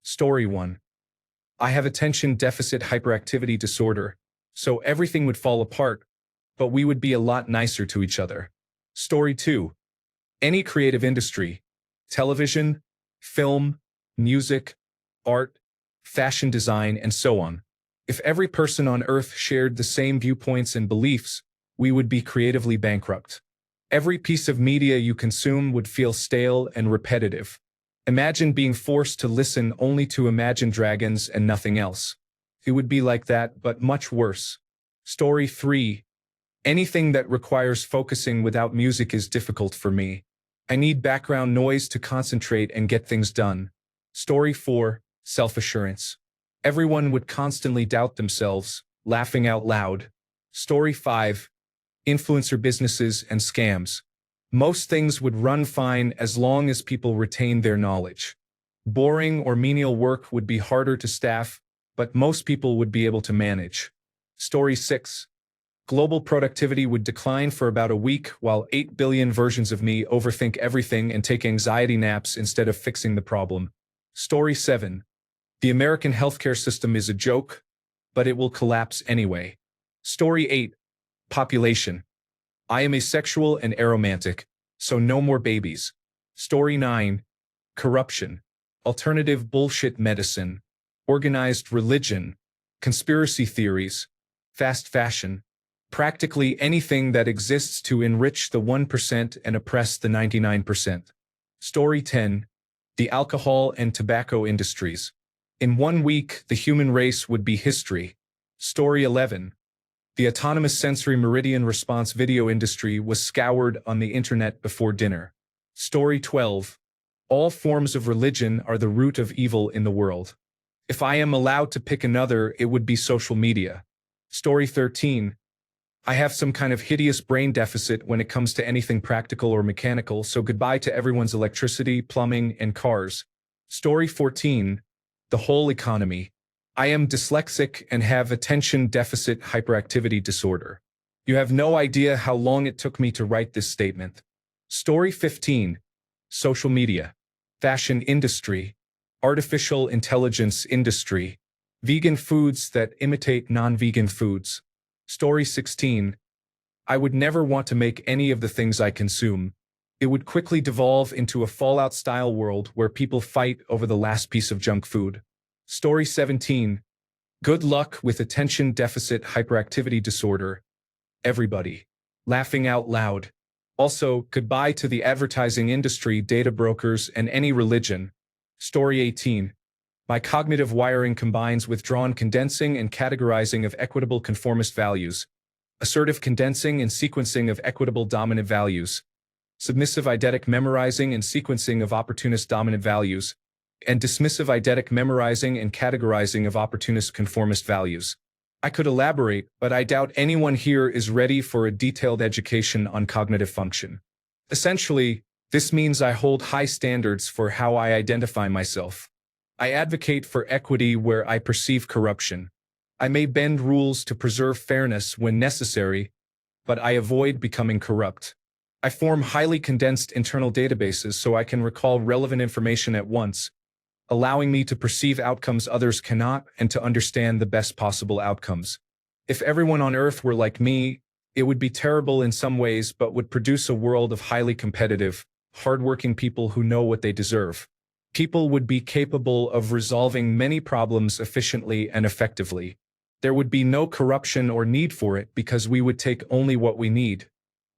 Story 1. I have attention deficit hyperactivity disorder, so everything would fall apart, but we would be a lot nicer to each other. Story 2. Any creative industry, television, film, music, art, fashion design, and so on. If every person on Earth shared the same viewpoints and beliefs, we would be creatively bankrupt. Every piece of media you consume would feel stale and repetitive. Imagine being forced to listen only to Imagine Dragons and nothing else. It would be like that, but much worse. Story 3. Anything that requires focusing without music is difficult for me. I need background noise to concentrate and get things done. Story 4. Self-assurance. Everyone would constantly doubt themselves, laughing out loud. Story 5. Influencer businesses and scams. Most things would run fine as long as people retain their knowledge. Boring or menial work would be harder to staff, but most people would be able to manage. Story 6. Global productivity would decline for about a week while 8 billion versions of me overthink everything and take anxiety naps instead of fixing the problem. Story 7. The American healthcare system is a joke, but it will collapse anyway. Story 8. Population. I am asexual and aromantic, so no more babies. Story 9. Corruption. Alternative bullshit medicine. Organized religion. Conspiracy theories. Fast fashion. Practically anything that exists to enrich the 1% and oppress the 99%. Story 10. The alcohol and tobacco industries. In 1 week, the human race would be history. Story 11. The autonomous sensory meridian response video industry was scoured on the internet before dinner. Story 12. All forms of religion are the root of evil in the world. If I am allowed to pick another, it would be social media. Story 13. I have some kind of hideous brain deficit when it comes to anything practical or mechanical, so goodbye to everyone's electricity, plumbing, and cars. Story 14. The whole economy. I am dyslexic and have attention deficit hyperactivity disorder. You have no idea how long it took me to write this statement. Story 15. Social media. Fashion industry. Artificial intelligence industry. Vegan foods that imitate non-vegan foods. Story 16. I would never want to make any of the things I consume. It would quickly devolve into a Fallout-style world where people fight over the last piece of junk food. Story 17. Good luck with attention deficit hyperactivity disorder. Everybody. Laughing out loud. Also, goodbye to the advertising industry, data brokers, and any religion. Story 18. My cognitive wiring combines withdrawn condensing and categorizing of equitable conformist values, assertive condensing and sequencing of equitable dominant values, submissive eidetic memorizing and sequencing of opportunist dominant values, and dismissive eidetic memorizing and categorizing of opportunist conformist values. I could elaborate, but I doubt anyone here is ready for a detailed education on cognitive function. Essentially, this means I hold high standards for how I identify myself. I advocate for equity where I perceive corruption. I may bend rules to preserve fairness when necessary, but I avoid becoming corrupt. I form highly condensed internal databases so I can recall relevant information at once, allowing me to perceive outcomes others cannot and to understand the best possible outcomes. If everyone on Earth were like me, it would be terrible in some ways but would produce a world of highly competitive, hardworking people who know what they deserve. People would be capable of resolving many problems efficiently and effectively. There would be no corruption or need for it because we would take only what we need.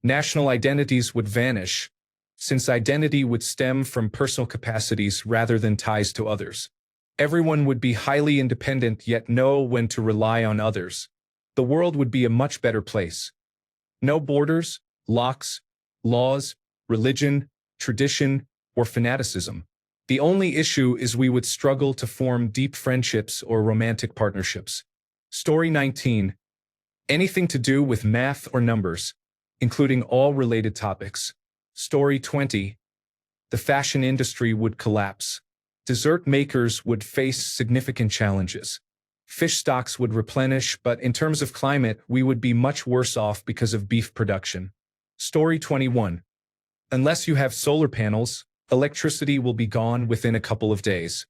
National identities would vanish, since identity would stem from personal capacities rather than ties to others. Everyone would be highly independent yet know when to rely on others. The world would be a much better place. No borders, locks, laws, religion, tradition, or fanaticism. The only issue is we would struggle to form deep friendships or romantic partnerships. Story 19. Anything to do with math or numbers, including all related topics. Story 20. The fashion industry would collapse. Dessert makers would face significant challenges. Fish stocks would replenish, but in terms of climate, we would be much worse off because of beef production. Story 21. Unless you have solar panels, electricity will be gone within a couple of days.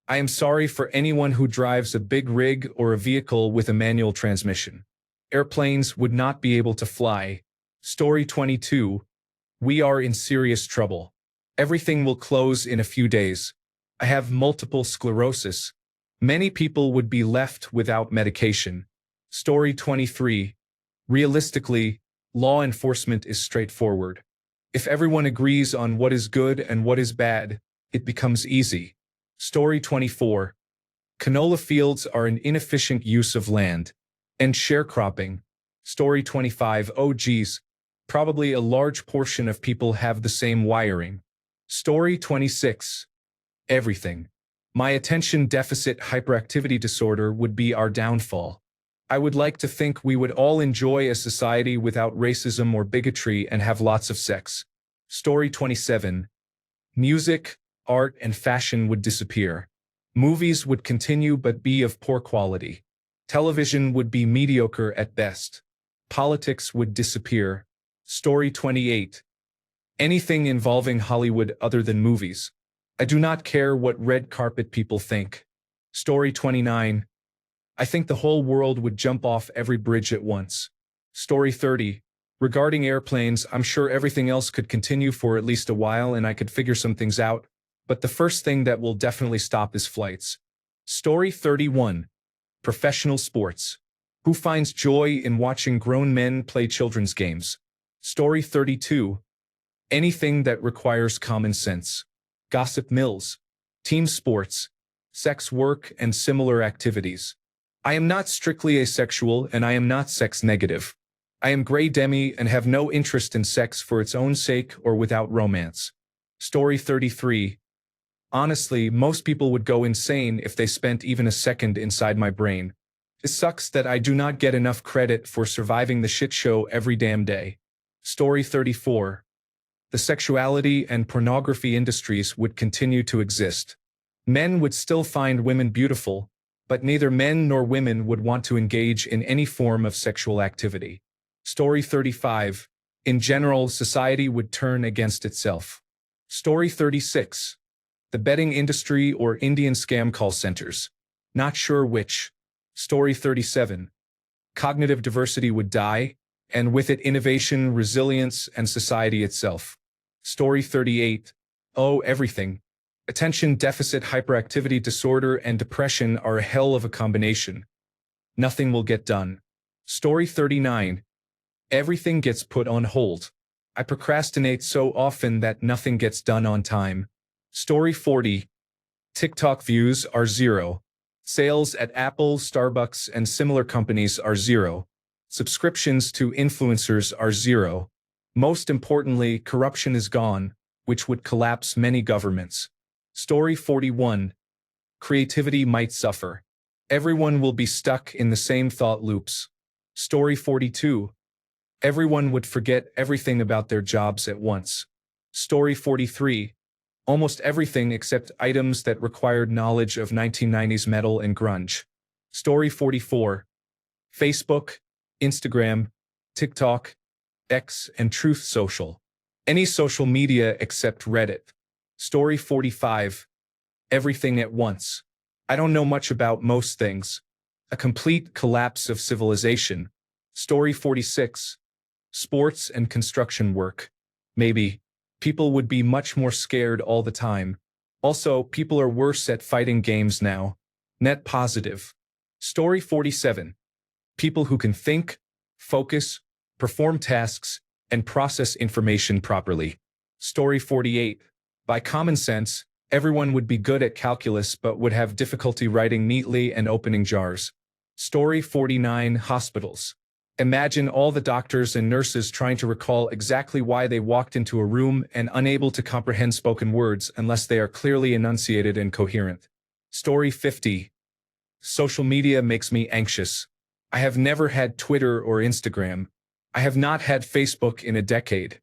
I am sorry for anyone who drives a big rig or a vehicle with a manual transmission. Airplanes would not be able to fly. Story 22. We are in serious trouble. Everything will close in a few days. I have multiple sclerosis. Many people would be left without medication. Story 23. Realistically, law enforcement is straightforward. If everyone agrees on what is good and what is bad, it becomes easy. Story 24. Canola fields are an inefficient use of land. And sharecropping. Story 25. Oh geez. Probably a large portion of people have the same wiring. Story 26. Everything. My attention deficit hyperactivity disorder would be our downfall. I would like to think we would all enjoy a society without racism or bigotry and have lots of sex. Story 27. Music, art, and fashion would disappear. Movies would continue but be of poor quality. Television would be mediocre at best. Politics would disappear. Story 28. Anything involving Hollywood other than movies. I do not care what red carpet people think. Story 29. I think the whole world would jump off every bridge at once. Story 30. Regarding airplanes, I'm sure everything else could continue for at least a while and I could figure some things out, but the first thing that will definitely stop is flights. Story 31. Professional sports. Who finds joy in watching grown men play children's games? Story 32. Anything that requires common sense. Gossip mills. Team sports. Sex work and similar activities. I am not strictly asexual and I am not sex negative. I am gray demi and have no interest in sex for its own sake or without romance. Story 33. Honestly, most people would go insane if they spent even a second inside my brain. It sucks that I do not get enough credit for surviving the shit show every damn day. Story 34. The sexuality and pornography industries would continue to exist. Men would still find women beautiful, but neither men nor women would want to engage in any form of sexual activity. Story 35. In general, society would turn against itself. Story 36. The betting industry or Indian scam call centers. Not sure which. Story 37. Cognitive diversity would die, and with it innovation, resilience, and society itself. Story 38. Oh, everything. Attention deficit hyperactivity disorder and depression are a hell of a combination. Nothing will get done. Story 39. Everything gets put on hold. I procrastinate so often that nothing gets done on time. Story 40. TikTok views are zero. Sales at Apple, Starbucks, and similar companies are zero. Subscriptions to influencers are zero. Most importantly, corruption is gone, which would collapse many governments. Story 41. Creativity might suffer. Everyone will be stuck in the same thought loops. Story 42. Everyone would forget everything about their jobs at once. Story 43. Almost everything except items that required knowledge of 1990s metal and grunge. Story 44. Facebook, Instagram, TikTok, X, and Truth Social. Any social media except Reddit. Story 45. Everything at once. I don't know much about most things. A complete collapse of civilization. Story 46. Sports and construction work. Maybe. People would be much more scared all the time. Also, people are worse at fighting games now. Net positive. Story 47. People who can think, focus, perform tasks, and process information properly. Story 48. By common sense, everyone would be good at calculus but would have difficulty writing neatly and opening jars. Story 49. Hospitals. Imagine all the doctors and nurses trying to recall exactly why they walked into a room and unable to comprehend spoken words unless they are clearly enunciated and coherent. Story 50. Social media makes me anxious. I have never had Twitter or Instagram. I have not had Facebook in a decade.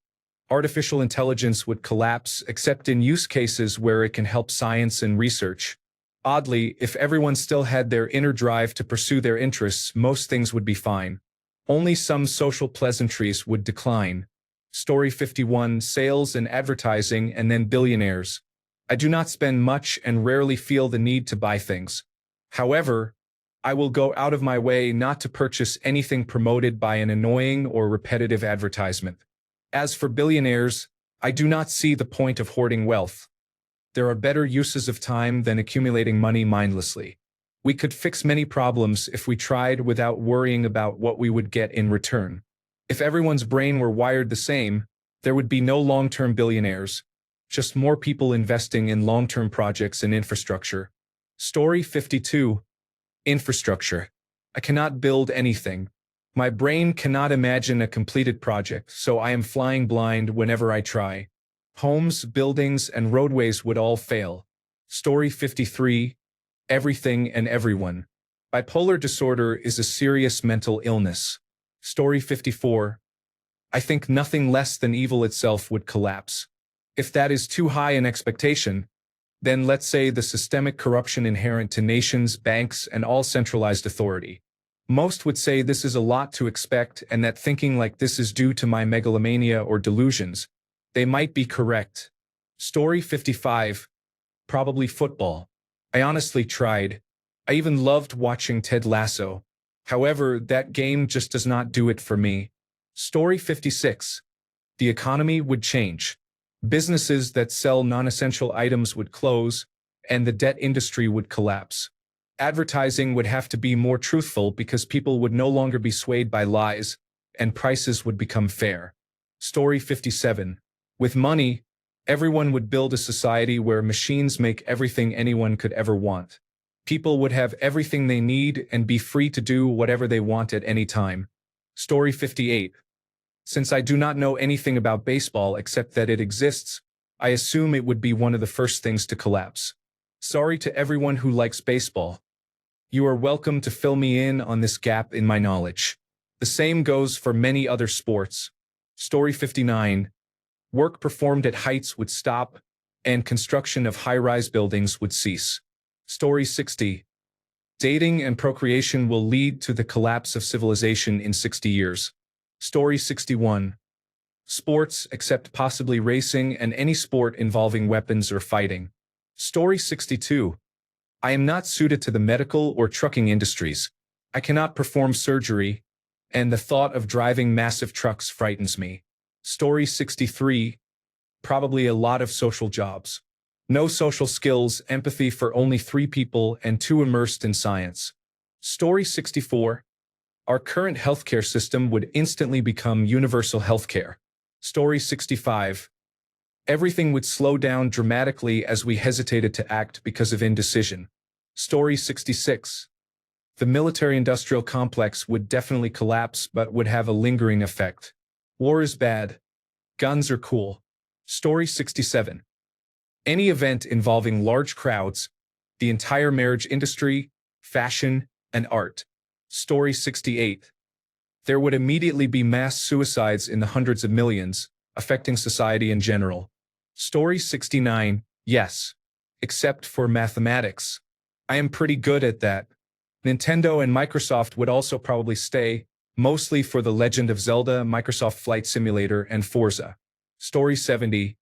Artificial intelligence would collapse except in use cases where it can help science and research. Oddly, if everyone still had their inner drive to pursue their interests, most things would be fine. Only some social pleasantries would decline. Story 51. Sales and advertising and then billionaires. I do not spend much and rarely feel the need to buy things. However, I will go out of my way not to purchase anything promoted by an annoying or repetitive advertisement. As for billionaires, I do not see the point of hoarding wealth. There are better uses of time than accumulating money mindlessly. We could fix many problems if we tried without worrying about what we would get in return. If everyone's brain were wired the same, there would be no long-term billionaires, just more people investing in long-term projects and infrastructure. Story 52. Infrastructure. I cannot build anything. My brain cannot imagine a completed project, so I am flying blind whenever I try. Homes, buildings, and roadways would all fail. Story 53. Everything and everyone. Bipolar disorder is a serious mental illness. Story 54. I think nothing less than evil itself would collapse. If that is too high an expectation, then let's say the systemic corruption inherent to nations, banks, and all centralized authority. Most would say this is a lot to expect and that thinking like this is due to my megalomania or delusions. They might be correct. Story 55. Probably football. I honestly tried. I even loved watching Ted Lasso. However, that game just does not do it for me. Story 56. The economy would change. Businesses that sell non-essential items would close, and the debt industry would collapse. Advertising would have to be more truthful because people would no longer be swayed by lies, and prices would become fair. Story 57. With money, everyone would build a society where machines make everything anyone could ever want. People would have everything they need and be free to do whatever they want at any time. Story 58. Since I do not know anything about baseball except that it exists, I assume it would be one of the first things to collapse. Sorry to everyone who likes baseball. You are welcome to fill me in on this gap in my knowledge. The same goes for many other sports. Story 59. Work performed at heights would stop, and construction of high-rise buildings would cease. Story 60. Dating and procreation will lead to the collapse of civilization in 60 years. Story 61. Sports, except possibly racing and any sport involving weapons or fighting. Story 62. I am not suited to the medical or trucking industries. I cannot perform surgery, and the thought of driving massive trucks frightens me. Story 63. Probably a lot of social jobs. No social skills, empathy for only 3 people, and too immersed in science. Story 64. Our current healthcare system would instantly become universal healthcare. Story 65. Everything would slow down dramatically as we hesitated to act because of indecision. Story 66. The military-industrial complex would definitely collapse but would have a lingering effect. War is bad. Guns are cool. Story 67. Any event involving large crowds, the entire marriage industry, fashion, and art. Story 68. There would immediately be mass suicides in the hundreds of millions, affecting society in general. Story 69. Yes. Except for mathematics. I am pretty good at that. Nintendo and Microsoft would also probably stay, mostly for The Legend of Zelda, Microsoft Flight Simulator, and Forza. Story 70.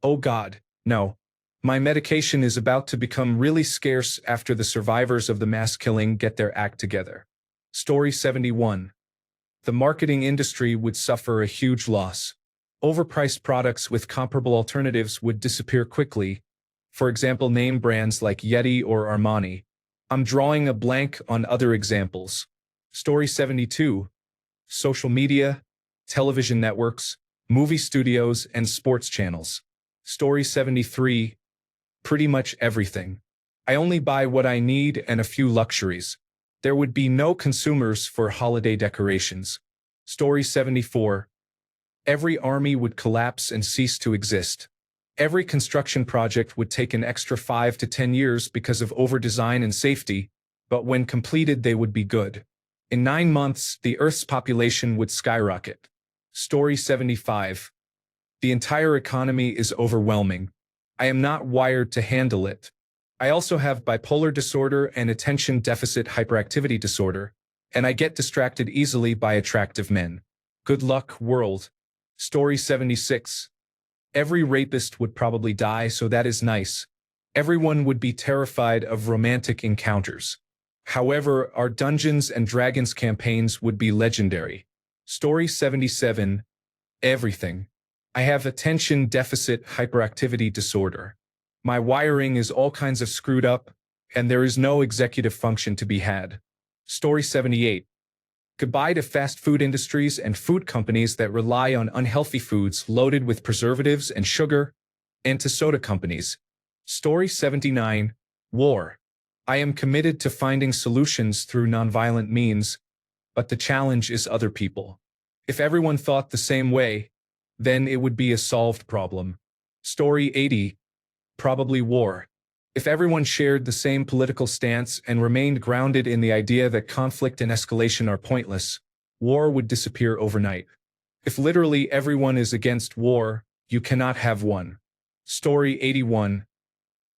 Oh God, no. My medication is about to become really scarce after the survivors of the mass killing get their act together. Story 71. The marketing industry would suffer a huge loss. Overpriced products with comparable alternatives would disappear quickly. For example, name brands like Yeti or Armani. I'm drawing a blank on other examples. Story 72. Social media, television networks, movie studios, and sports channels. Story 73. Pretty much everything. I only buy what I need and a few luxuries. There would be no consumers for holiday decorations. Story 74. Every army would collapse and cease to exist. Every construction project would take an extra 5 to 10 years because of over-design and safety, but when completed they would be good. In 9 months, the Earth's population would skyrocket. Story 75. The entire economy is overwhelming. I am not wired to handle it. I also have bipolar disorder and attention deficit hyperactivity disorder, and I get distracted easily by attractive men. Good luck, world. Story 76. Every rapist would probably die, so that is nice. Everyone would be terrified of romantic encounters. However, our Dungeons and Dragons campaigns would be legendary. Story 77. Everything. I have attention deficit hyperactivity disorder. My wiring is all kinds of screwed up, and there is no executive function to be had. Story 78. Goodbye to fast food industries and food companies that rely on unhealthy foods loaded with preservatives and sugar, and to soda companies. Story 79. War. I am committed to finding solutions through nonviolent means, but the challenge is other people. If everyone thought the same way, then it would be a solved problem. Story 80. Probably war. If everyone shared the same political stance and remained grounded in the idea that conflict and escalation are pointless, war would disappear overnight. If literally everyone is against war, you cannot have one. Story 81.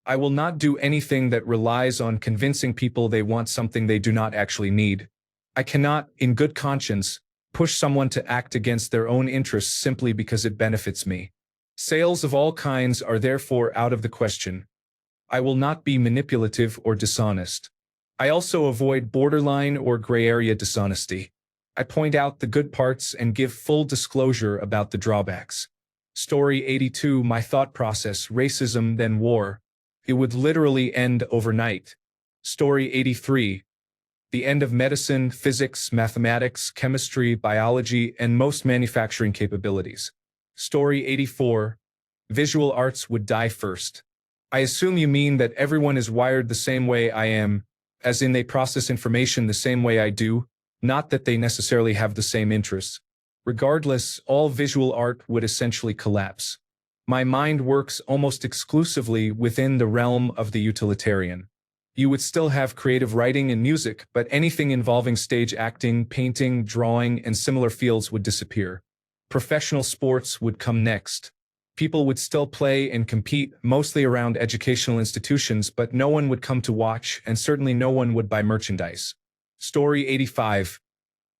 I will not do anything that relies on convincing people they want something they do not actually need. I cannot, in good conscience, push someone to act against their own interests simply because it benefits me. Sales of all kinds are therefore out of the question. I will not be manipulative or dishonest. I also avoid borderline or gray area dishonesty. I point out the good parts and give full disclosure about the drawbacks. Story 82. My thought process: racism, then war. It would literally end overnight. Story 83. The end of medicine, physics, mathematics, chemistry, biology, and most manufacturing capabilities. Story 84. Visual arts would die first. I assume you mean that everyone is wired the same way I am, as in they process information the same way I do, not that they necessarily have the same interests. Regardless, all visual art would essentially collapse. My mind works almost exclusively within the realm of the utilitarian. You would still have creative writing and music, but anything involving stage acting, painting, drawing, and similar fields would disappear. Professional sports would come next. People would still play and compete, mostly around educational institutions, but no one would come to watch, and certainly no one would buy merchandise. Story 85.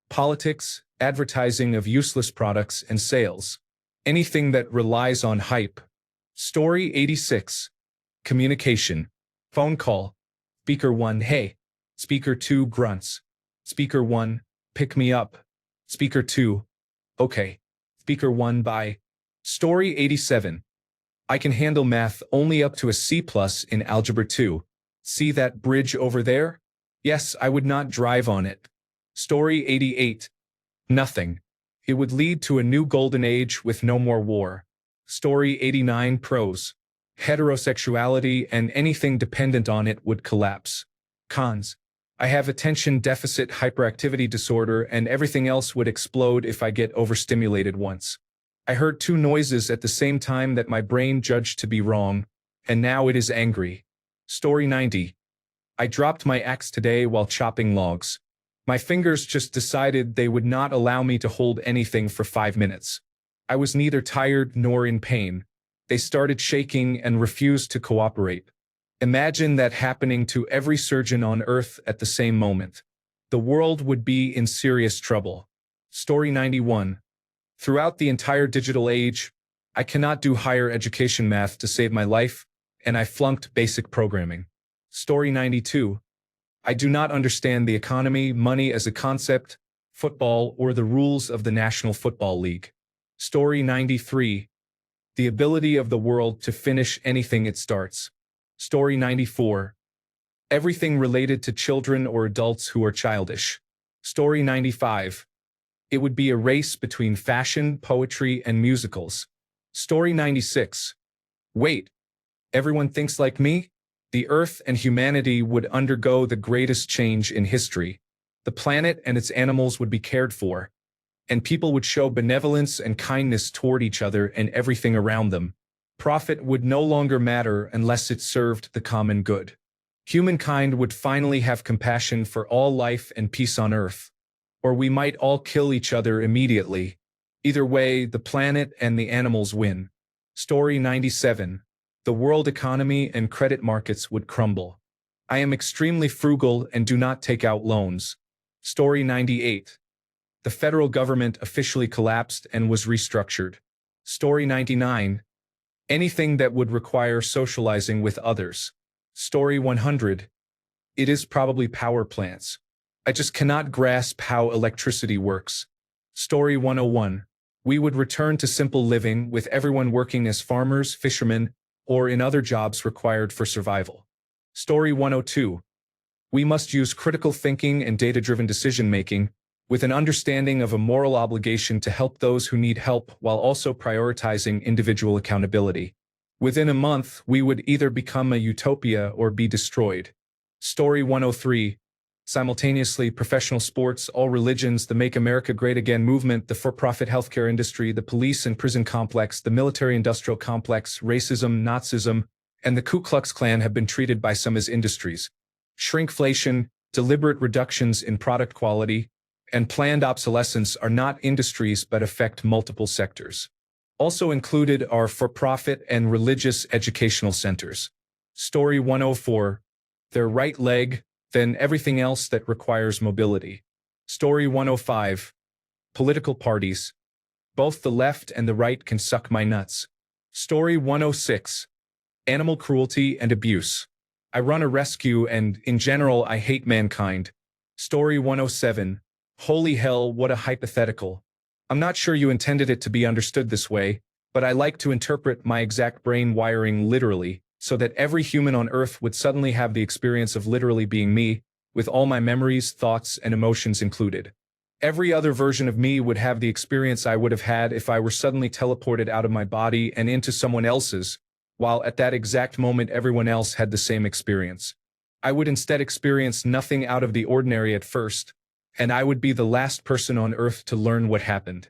Politics, advertising of useless products, and sales. Anything that relies on hype. Story 86. Communication. Phone call. Speaker 1, hey. Speaker 2, grunts. Speaker 1, pick me up. Speaker 2, okay. Speaker 1, bye. Story 87. I can handle math only up to a C+ in Algebra 2. See that bridge over there? Yes, I would not drive on it. Story 88. Nothing. It would lead to a new golden age with no more war. Story 89. Pros. Heterosexuality and anything dependent on it would collapse. Cons. I have attention deficit hyperactivity disorder and everything else would explode if I get overstimulated once. I heard two noises at the same time that my brain judged to be wrong, and now it is angry. Story 90. I dropped my axe today while chopping logs. My fingers just decided they would not allow me to hold anything for 5 minutes. I was neither tired nor in pain. They started shaking and refused to cooperate. Imagine that happening to every surgeon on Earth at the same moment. The world would be in serious trouble. Story 91. Throughout the entire digital age, I cannot do higher education math to save my life, and I flunked basic programming. Story 92. I do not understand the economy, money as a concept, football, or the rules of the National Football League. Story 93. The ability of the world to finish anything it starts. Story 94. Everything related to children or adults who are childish. Story 95. It would be a race between fashion, poetry, and musicals. Story 96. Wait, everyone thinks like me? The Earth and humanity would undergo the greatest change in history. The planet and its animals would be cared for, and people would show benevolence and kindness toward each other and everything around them. Profit would no longer matter unless it served the common good. Humankind would finally have compassion for all life and peace on Earth. Or we might all kill each other immediately. Either way, the planet and the animals win. Story 97. The world economy and credit markets would crumble. I am extremely frugal and do not take out loans. Story 98. The federal government officially collapsed and was restructured. Story 99. Anything that would require socializing with others. Story 100. It is probably power plants. I just cannot grasp how electricity works. Story 101. We would return to simple living with everyone working as farmers, fishermen, or in other jobs required for survival. Story 102. We must use critical thinking and data-driven decision-making with an understanding of a moral obligation to help those who need help while also prioritizing individual accountability. Within a month, we would either become a utopia or be destroyed. Story 103. Simultaneously, professional sports, all religions, the Make America Great Again movement, the for-profit healthcare industry, the police and prison complex, the military-industrial complex, racism, Nazism, and the Ku Klux Klan have been treated by some as industries. Shrinkflation, deliberate reductions in product quality, and planned obsolescence are not industries but affect multiple sectors. Also included are for-profit and religious educational centers. Story 104. Their right leg, then everything else that requires mobility. Story 105. Political parties. Both the left and the right can suck my nuts. Story 106. Animal cruelty and abuse. I run a rescue and, in general, I hate mankind. Story 107. Holy hell, what a hypothetical. I'm not sure you intended it to be understood this way, but I like to interpret my exact brain wiring literally, so that every human on Earth would suddenly have the experience of literally being me, with all my memories, thoughts, and emotions included. Every other version of me would have the experience I would have had if I were suddenly teleported out of my body and into someone else's, while at that exact moment everyone else had the same experience. I would instead experience nothing out of the ordinary at first, and I would be the last person on Earth to learn what happened.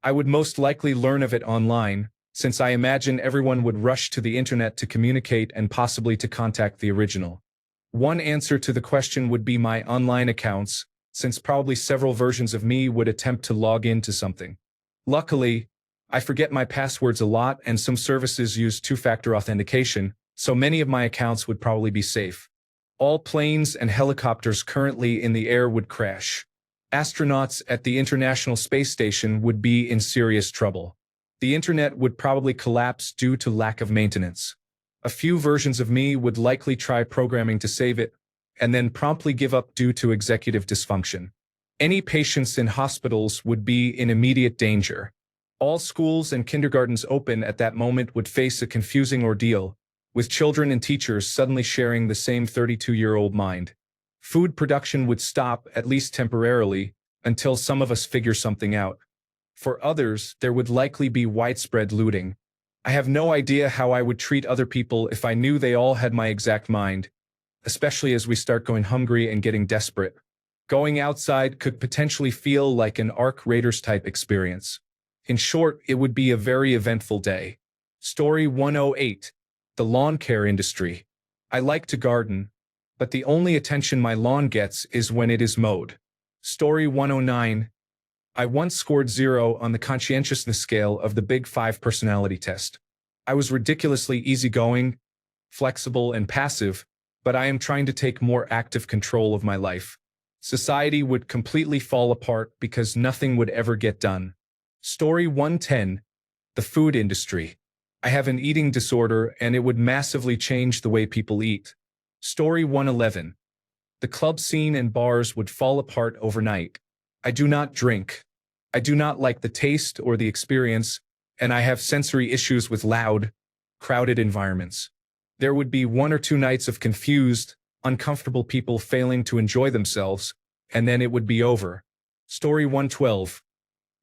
I would most likely learn of it online, since I imagine everyone would rush to the internet to communicate and possibly to contact the original. One answer to the question would be my online accounts, since probably several versions of me would attempt to log into something. Luckily, I forget my passwords a lot and some services use two-factor authentication, so many of my accounts would probably be safe. All planes and helicopters currently in the air would crash. Astronauts at the International Space Station would be in serious trouble. The internet would probably collapse due to lack of maintenance. A few versions of me would likely try programming to save it, and then promptly give up due to executive dysfunction. Any patients in hospitals would be in immediate danger. All schools and kindergartens open at that moment would face a confusing ordeal, with children and teachers suddenly sharing the same 32-year-old mind. Food production would stop, at least temporarily, until some of us figure something out. For others, there would likely be widespread looting. I have no idea how I would treat other people if I knew they all had my exact mind, especially as we start going hungry and getting desperate. Going outside could potentially feel like an Ark Raiders type experience. In short, it would be a very eventful day. Story 108. The lawn care industry. I like to garden, but the only attention my lawn gets is when it is mowed. Story 109. I once scored 0 on the conscientiousness scale of the Big 5 personality test. I was ridiculously easygoing, flexible, and passive, but I am trying to take more active control of my life. Society would completely fall apart because nothing would ever get done. Story 110. The food industry. I have an eating disorder and it would massively change the way people eat. Story 111. The club scene and bars would fall apart overnight. I do not drink. I do not like the taste or the experience, and I have sensory issues with loud, crowded environments. There would be 1 or 2 nights of confused, uncomfortable people failing to enjoy themselves, and then it would be over. Story 112.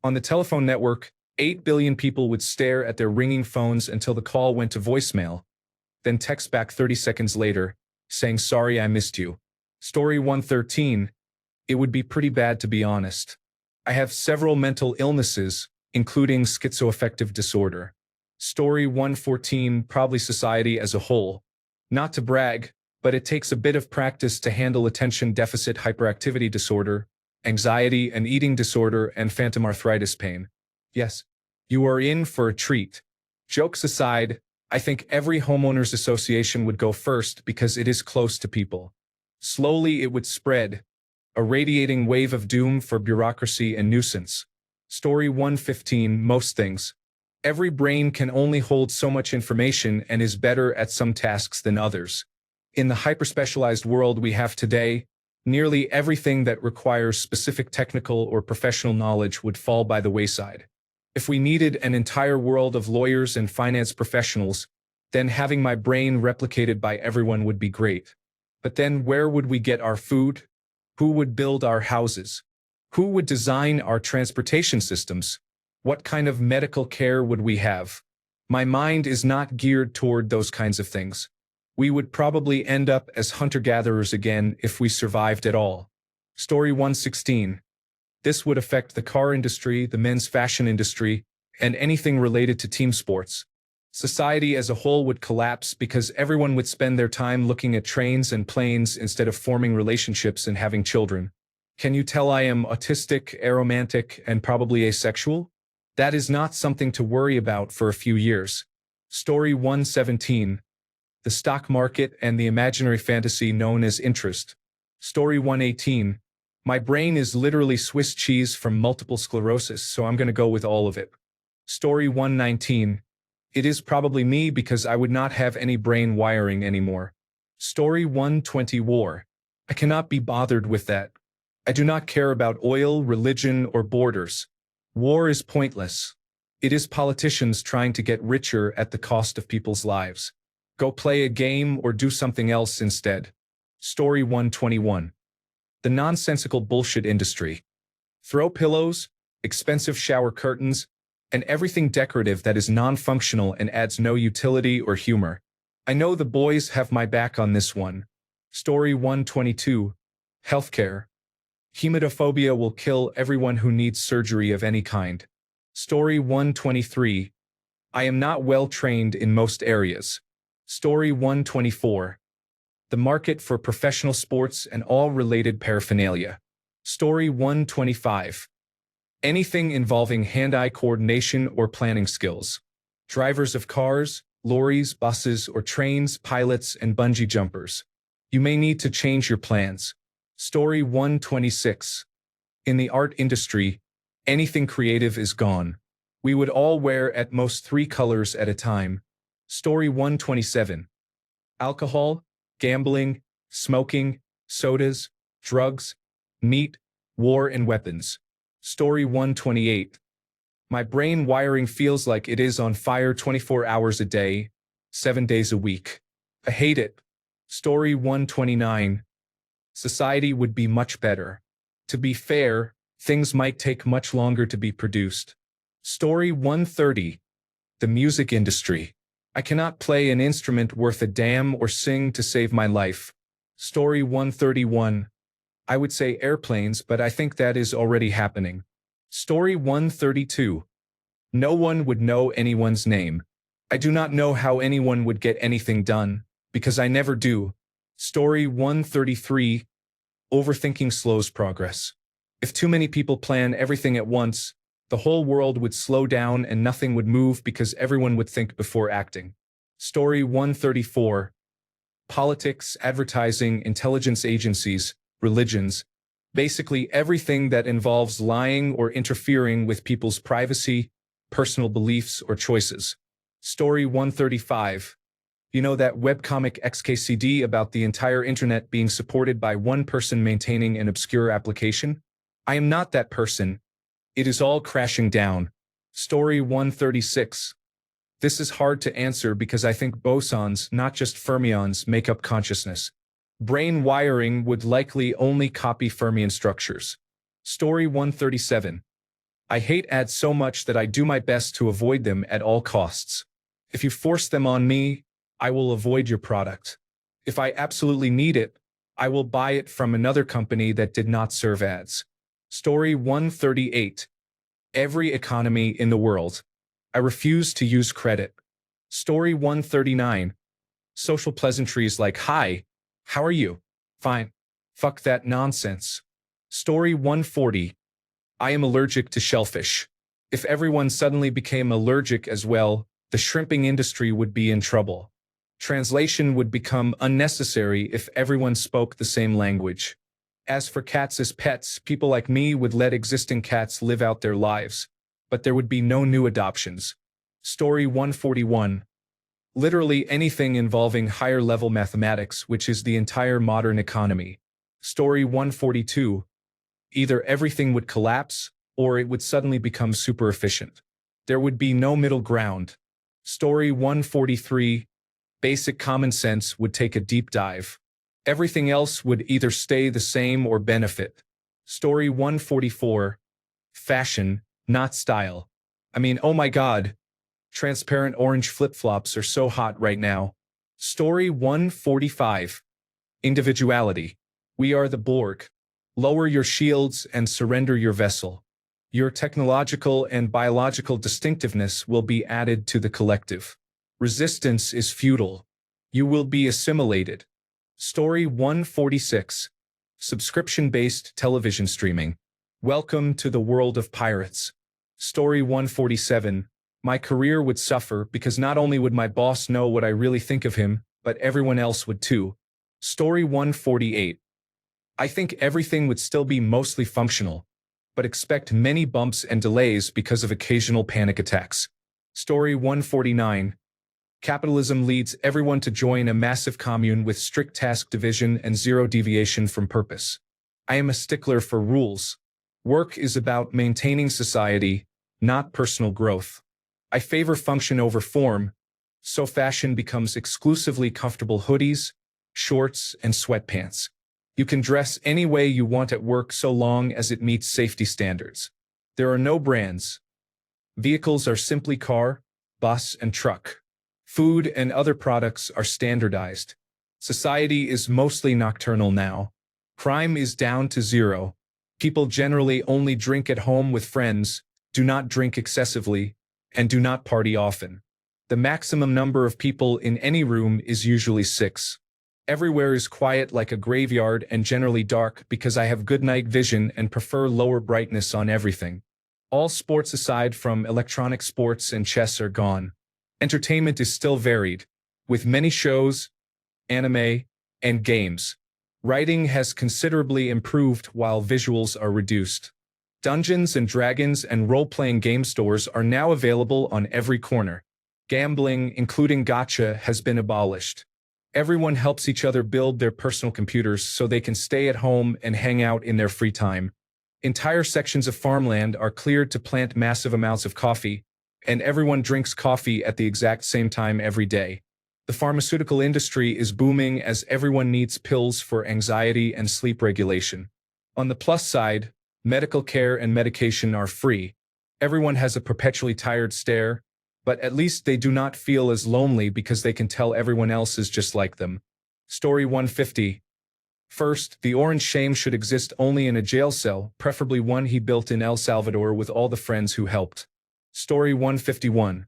On the telephone network, 8 billion people would stare at their ringing phones until the call went to voicemail, then text back 30 seconds later, saying, "Sorry, I missed you." Story 113. It would be pretty bad, to be honest. I have several mental illnesses, including schizoaffective disorder. Story 114. Probably society as a whole. Not to brag, but it takes a bit of practice to handle attention deficit hyperactivity disorder, anxiety and eating disorder, and phantom arthritis pain. Yes, you are in for a treat. Jokes aside, I think every homeowners association would go first because it is close to people. Slowly it would spread, a radiating wave of doom for bureaucracy and nuisance. Story 115. Most things. Every brain can only hold so much information and is better at some tasks than others. In the hyperspecialized world we have today, nearly everything that requires specific technical or professional knowledge would fall by the wayside. If we needed an entire world of lawyers and finance professionals, then having my brain replicated by everyone would be great. But then where would we get our food? Who would build our houses? Who would design our transportation systems? What kind of medical care would we have? My mind is not geared toward those kinds of things. We would probably end up as hunter-gatherers again if we survived at all. Story 116. This would affect the car industry, the men's fashion industry, and anything related to team sports. Society as a whole would collapse because everyone would spend their time looking at trains and planes instead of forming relationships and having children. Can you tell I am autistic, aromantic, and probably asexual? That is not something to worry about for a few years. Story 117. The stock market and the imaginary fantasy known as interest. Story 118. My brain is literally Swiss cheese from multiple sclerosis, so I'm going to go with all of it. Story 119. It is probably me because I would not have any brain wiring anymore. Story 120. War. I cannot be bothered with that. I do not care about oil, religion, or borders. War is pointless. It is politicians trying to get richer at the cost of people's lives. Go play a game or do something else instead. Story 121. The nonsensical bullshit industry. Throw pillows, expensive shower curtains, and everything decorative that is non-functional and adds no utility or humor. I know the boys have my back on this one. Story 122. Healthcare. Hematophobia will kill everyone who needs surgery of any kind. Story 123. I am not well trained in most areas. Story 124. The market for professional sports and all related paraphernalia. Story 125. Anything involving hand-eye coordination or planning skills. Drivers of cars, lorries, buses, or trains, pilots, and bungee jumpers. You may need to change your plans. Story 126. In the art industry, anything creative is gone. We would all wear at most 3 colors at a time. Story 127. Alcohol, gambling, smoking, sodas, drugs, meat, war and weapons. Story 128. My brain wiring feels like it is on fire 24 hours a day, 7 days a week. I hate it. Story 129. Society would be much better. To be fair, things might take much longer to be produced. Story 130. The music industry. I cannot play an instrument worth a damn or sing to save my life. Story 131. I would say airplanes, but I think that is already happening. Story 132. No one would know anyone's name. I do not know how anyone would get anything done, because I never do. Story 133. Overthinking slows progress. If too many people plan everything at once, the whole world would slow down and nothing would move because everyone would think before acting. Story 134. Politics, advertising, intelligence agencies, religions, basically everything that involves lying or interfering with people's privacy, personal beliefs, or choices. Story 135. You know that webcomic XKCD about the entire internet being supported by one person maintaining an obscure application? I am not that person. It is all crashing down. Story 136. This is hard to answer because I think bosons, not just fermions, make up consciousness. Brain wiring would likely only copy fermion structures. Story 137. I hate ads so much that I do my best to avoid them at all costs. If you force them on me, I will avoid your product. If I absolutely need it, I will buy it from another company that did not serve ads. Story 138. Every economy in the world. I refuse to use credit. Story 139. Social pleasantries like, hi, how are you? Fine. Fuck that nonsense. Story 140. I am allergic to shellfish. If everyone suddenly became allergic as well, the shrimping industry would be in trouble. Translation would become unnecessary if everyone spoke the same language. As for cats as pets, people like me would let existing cats live out their lives, but there would be no new adoptions. Story 141. Literally anything involving higher-level mathematics, which is the entire modern economy. Story 142. Either everything would collapse, or it would suddenly become super efficient. There would be no middle ground. Story 143. Basic common sense would take a deep dive. Everything else would either stay the same or benefit. Story 144. Fashion, not style. I mean, oh my God. Transparent orange flip-flops are so hot right now. Story 145. Individuality. We are the Borg. Lower your shields and surrender your vessel. Your technological and biological distinctiveness will be added to the collective. Resistance is futile. You will be assimilated. Story 146. Subscription-based television streaming. Welcome to the world of pirates. Story 147. My career would suffer because not only would my boss know what I really think of him, but everyone else would too. Story 148. I think everything would still be mostly functional, but expect many bumps and delays because of occasional panic attacks. Story 149. Capitalism leads everyone to join a massive commune with strict task division and zero deviation from purpose. I am a stickler for rules. Work is about maintaining society, not personal growth. I favor function over form, so fashion becomes exclusively comfortable hoodies, shorts, and sweatpants. You can dress any way you want at work so long as it meets safety standards. There are no brands. Vehicles are simply car, bus, and truck. Food and other products are standardized. Society is mostly nocturnal now. Crime is down to zero. People generally only drink at home with friends, do not drink excessively, and do not party often. The maximum number of people in any room is usually 6. Everywhere is quiet like a graveyard and generally dark because I have good night vision and prefer lower brightness on everything. All sports aside from electronic sports and chess are gone. Entertainment is still varied, with many shows, anime, and games. Writing has considerably improved while visuals are reduced. Dungeons and Dragons and role-playing game stores are now available on every corner. Gambling, including gacha, has been abolished. Everyone helps each other build their personal computers so they can stay at home and hang out in their free time. Entire sections of farmland are cleared to plant massive amounts of coffee, and everyone drinks coffee at the exact same time every day. The pharmaceutical industry is booming as everyone needs pills for anxiety and sleep regulation. On the plus side, medical care and medication are free. Everyone has a perpetually tired stare, but at least they do not feel as lonely because they can tell everyone else is just like them. Story 150. First, the orange shame should exist only in a jail cell, preferably one he built in El Salvador with all the friends who helped. Story 151.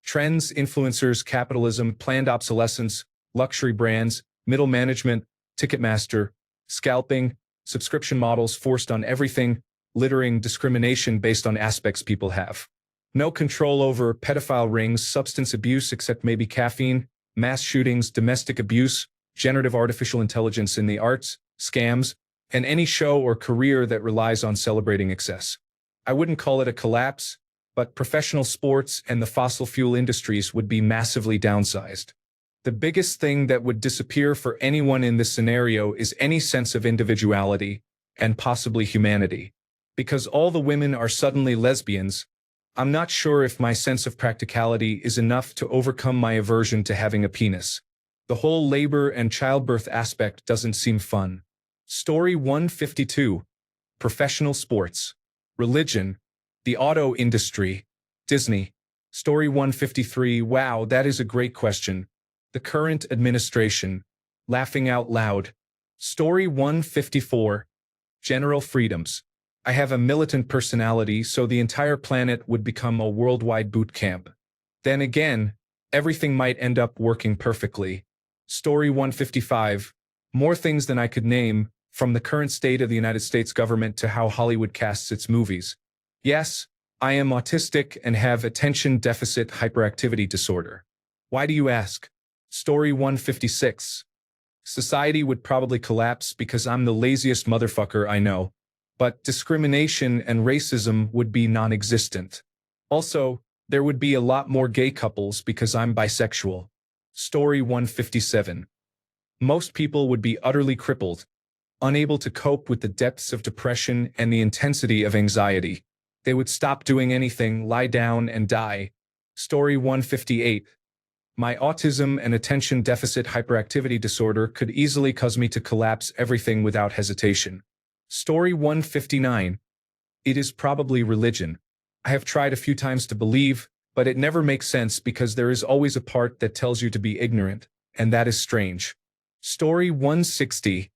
Trends, influencers, capitalism, planned obsolescence, luxury brands, middle management, Ticketmaster, scalping, subscription models forced on everything, littering, discrimination based on aspects people have. No control over pedophile rings, substance abuse except maybe caffeine, mass shootings, domestic abuse, generative artificial intelligence in the arts, scams, and any show or career that relies on celebrating excess. I wouldn't call it a collapse, but professional sports and the fossil fuel industries would be massively downsized. The biggest thing that would disappear for anyone in this scenario is any sense of individuality and possibly humanity. Because all the women are suddenly lesbians, I'm not sure if my sense of practicality is enough to overcome my aversion to having a penis. The whole labor and childbirth aspect doesn't seem fun. Story 152. Professional sports. Religion. The auto industry. Disney. Story 153. Wow, that is a great question. The current administration. Laughing out loud. Story 154. General freedoms. I have a militant personality, so the entire planet would become a worldwide boot camp. Then again, everything might end up working perfectly. Story 155. More things than I could name, from the current state of the United States government to how Hollywood casts its movies. Yes, I am autistic and have attention deficit hyperactivity disorder. Why do you ask? Story 156. Society would probably collapse because I'm the laziest motherfucker I know. But discrimination and racism would be non-existent. Also, There would be a lot more gay couples because I'm bisexual. Story 157. Most people would be utterly crippled, unable to cope with the depths of depression and the intensity of anxiety. They would stop doing anything, lie down, and die. Story 158. My autism and attention deficit hyperactivity disorder could easily cause me to collapse everything without hesitation. Story 159. It is probably religion. I have tried a few times to believe, but it never makes sense because there is always a part that tells you to be ignorant, and that is strange. Story 160.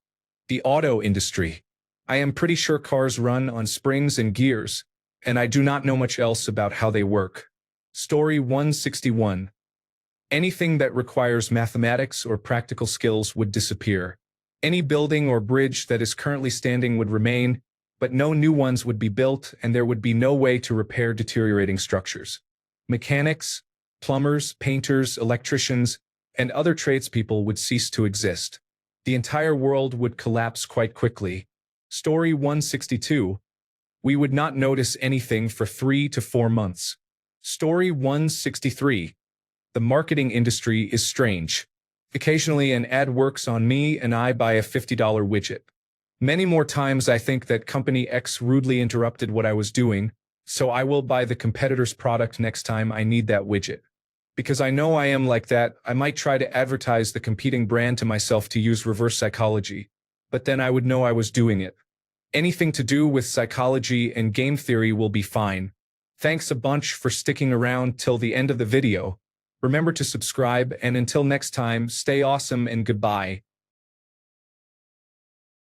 The auto industry. I am pretty sure cars run on springs and gears, and I do not know much else about how they work. Story 161. Anything that requires mathematics or practical skills would disappear. Any building or bridge that is currently standing would remain, but no new ones would be built, and there would be no way to repair deteriorating structures. Mechanics, plumbers, painters, electricians, and other tradespeople would cease to exist. The entire world would collapse quite quickly. Story 162. We would not notice anything for 3 to 4 months. Story 163. The marketing industry is strange. Occasionally an ad works on me and I buy a $50 widget. Many more times I think that company X rudely interrupted what I was doing, so I will buy the competitor's product next time I need that widget. Because I know I am like that, I might try to advertise the competing brand to myself to use reverse psychology, but then I would know I was doing it. Anything to do with psychology and game theory will be fine. Thanks a bunch for sticking around till the end of the video. Remember to subscribe, and until next time, stay awesome and goodbye.